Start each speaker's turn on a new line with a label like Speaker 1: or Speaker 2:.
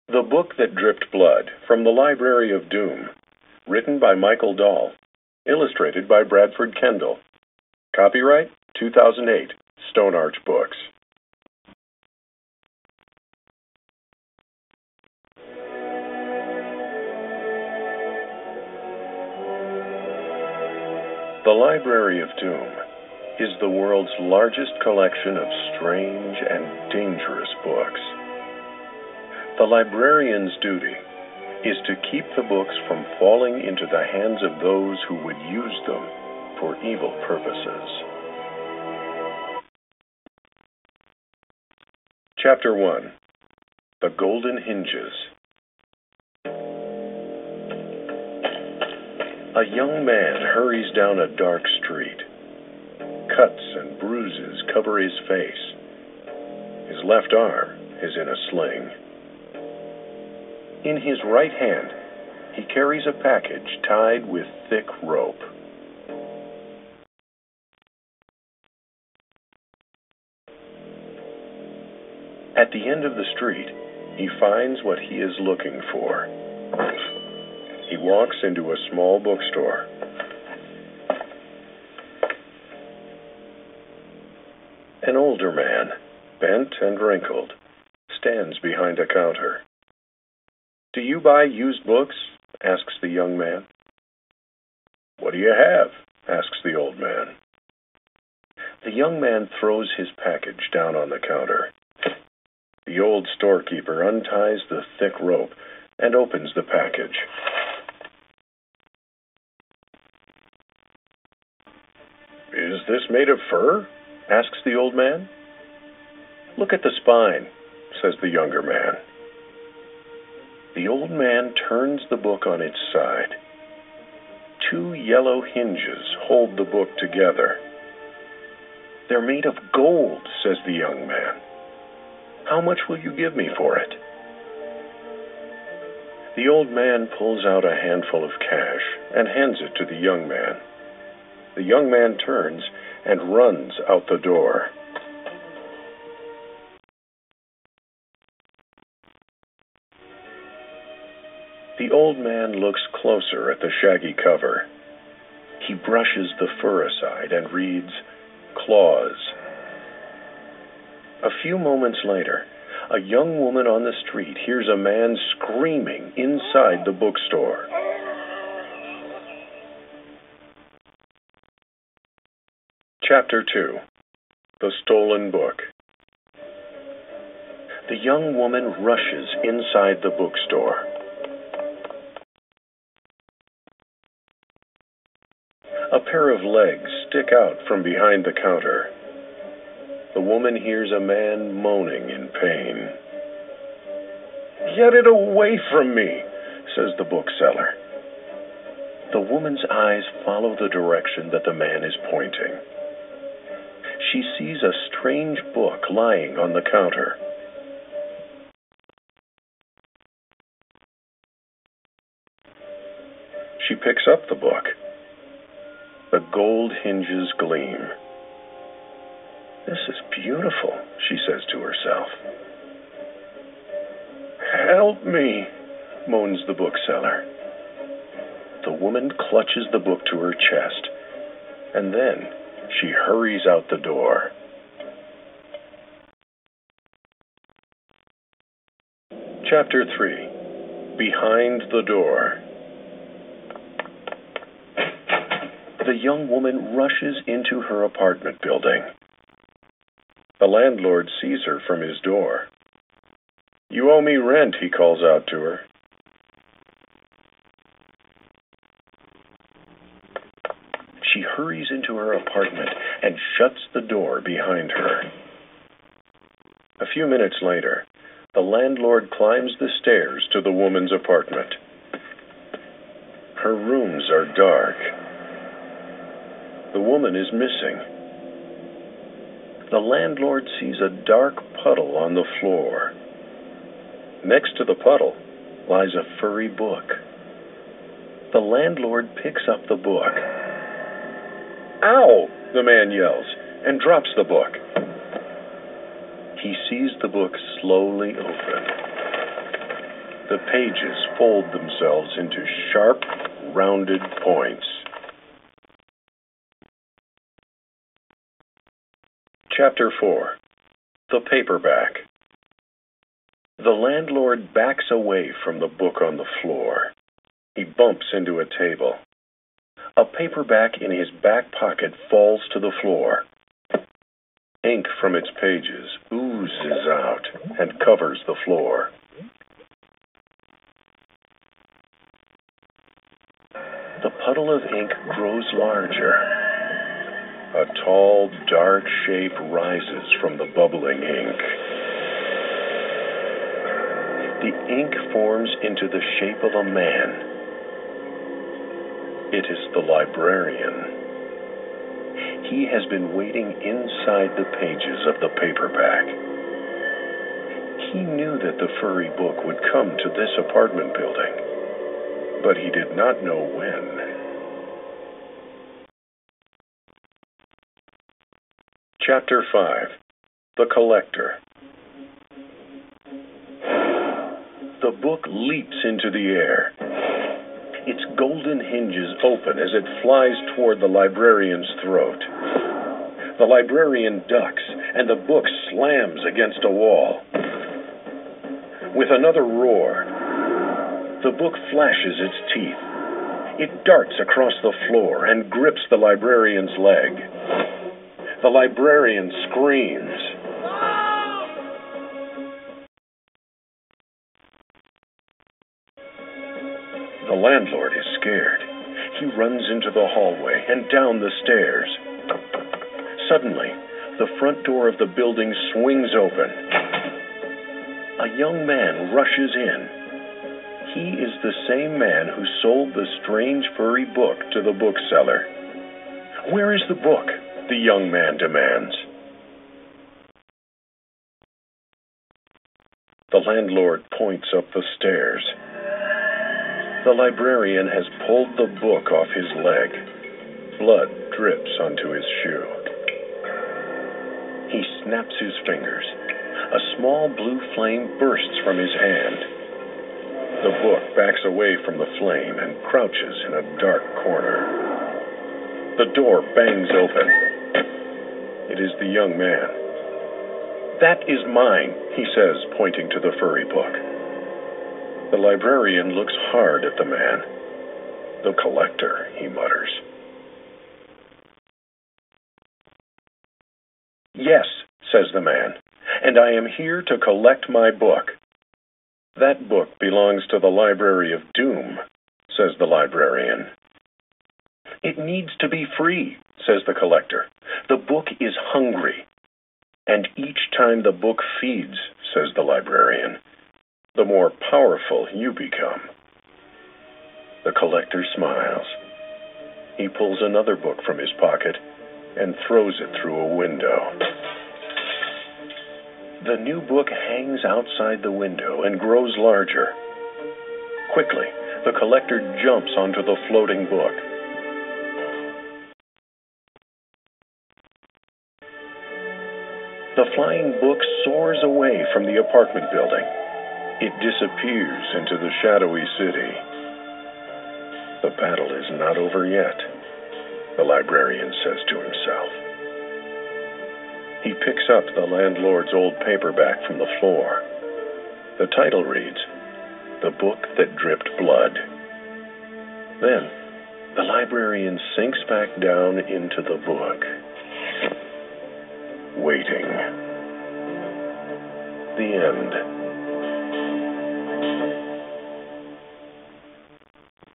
Speaker 1: The Book That Dripped Blood, from the Library of Doom, written by Michael Dahl, illustrated by Bradford Kendall. Copyright 2008, Stone Arch Books. The Library of Doom is the world's largest collection of strange and dangerous books. The librarian's duty is to keep the books from falling into the hands of those who would use them for evil purposes. Chapter 1. The Golden Hinges. A young man hurries down a dark street. Cuts and bruises cover his face. His left arm is in a sling. In his right hand, he carries a package tied with thick rope. At the end of the street, he finds what he is looking for. He walks into a small bookstore. An older man, bent and wrinkled, stands behind a counter. "Do you buy used books?" asks the young man. "What do you have?" asks the old man. The young man throws his package down on the counter. The old storekeeper unties the thick rope and opens the package. "Is this made of fur?" asks the old man. "Look at the spine," says the younger man. The old man turns the book on its side. Two yellow hinges hold the book together. "They're made of gold," says the young man. "How much will you give me for it?" The old man pulls out a handful of cash and hands it to the young man. The young man turns and runs out the door. The old man looks closer at the shaggy cover. He brushes the fur aside and reads, "Claws." A few moments later, a young woman on the street hears a man screaming inside the bookstore. Chapter 2. The Stolen Book. The young woman rushes inside the bookstore. A pair of legs stick out from behind the counter. The woman hears a man moaning in pain. "Get it away from me," says the bookseller. The woman's eyes follow the direction that the man is pointing. She sees a strange book lying on the counter. She picks up the book. The gold hinges gleam. "This is beautiful," she says to herself. "Help me," moans the bookseller. The woman clutches the book to her chest, and then she hurries out the door. Chapter 3. Behind the Door. The young woman rushes into her apartment building. The landlord sees her from his door. "You owe me rent," he calls out to her. She hurries into her apartment and shuts the door behind her. A few minutes later, the landlord climbs the stairs to the woman's apartment. Her rooms are dark. The woman is missing. The landlord sees a dark puddle on the floor. Next to the puddle lies a furry book. The landlord picks up the book. "Ow!" the man yells, and drops the book. He sees the book slowly open. The pages fold themselves into sharp, rounded points. Chapter 4. The Paperback. The landlord backs away from the book on the floor. He bumps into a table. A paperback in his back pocket falls to the floor. Ink from its pages oozes out and covers the floor. The puddle of ink grows larger. A tall, dark shape rises from the bubbling ink. The ink forms into the shape of a man. It is the librarian. He has been waiting inside the pages of the paperback. He knew that the furry book would come to this apartment building, but he did not know when. Chapter 5. The Collector. The book leaps into the air. Its golden hinges open as it flies toward the librarian's throat. The librarian ducks, and the book slams against a wall. With another roar, the book flashes its teeth. It darts across the floor and grips the librarian's leg. The librarian screams. The landlord is scared. He runs into the hallway and down the stairs. Suddenly, the front door of the building swings open. A young man rushes in. He is the same man who sold the strange furry book to the bookseller. "Where is the book?" the young man demands. The landlord points up the stairs. The librarian has pulled the book off his leg. Blood drips onto his shoe. He snaps his fingers. A small blue flame bursts from his hand. The book backs away from the flame and crouches in a dark corner. The door bangs open. It is the young man. "That is mine," he says, pointing to the furry book. The librarian looks hard at the man. "The collector," he mutters. "Yes," says the man, "and I am here to collect my book." "That book belongs to the Library of Doom," says the librarian. "It needs to be free," says the collector. "The book is hungry." "And each time the book feeds," says the librarian, "the more powerful you become." The collector smiles. He pulls another book from his pocket and throws it through a window. The new book hangs outside the window and grows larger. Quickly, the collector jumps onto the floating book. The flying book soars away from the apartment building. It disappears into the shadowy city. The battle is not over yet, the librarian says to himself. He picks up the landlord's old paperback from the floor. The title reads, "The Book That Dripped Blood." Then, the librarian sinks back down into the book. Waiting. The end.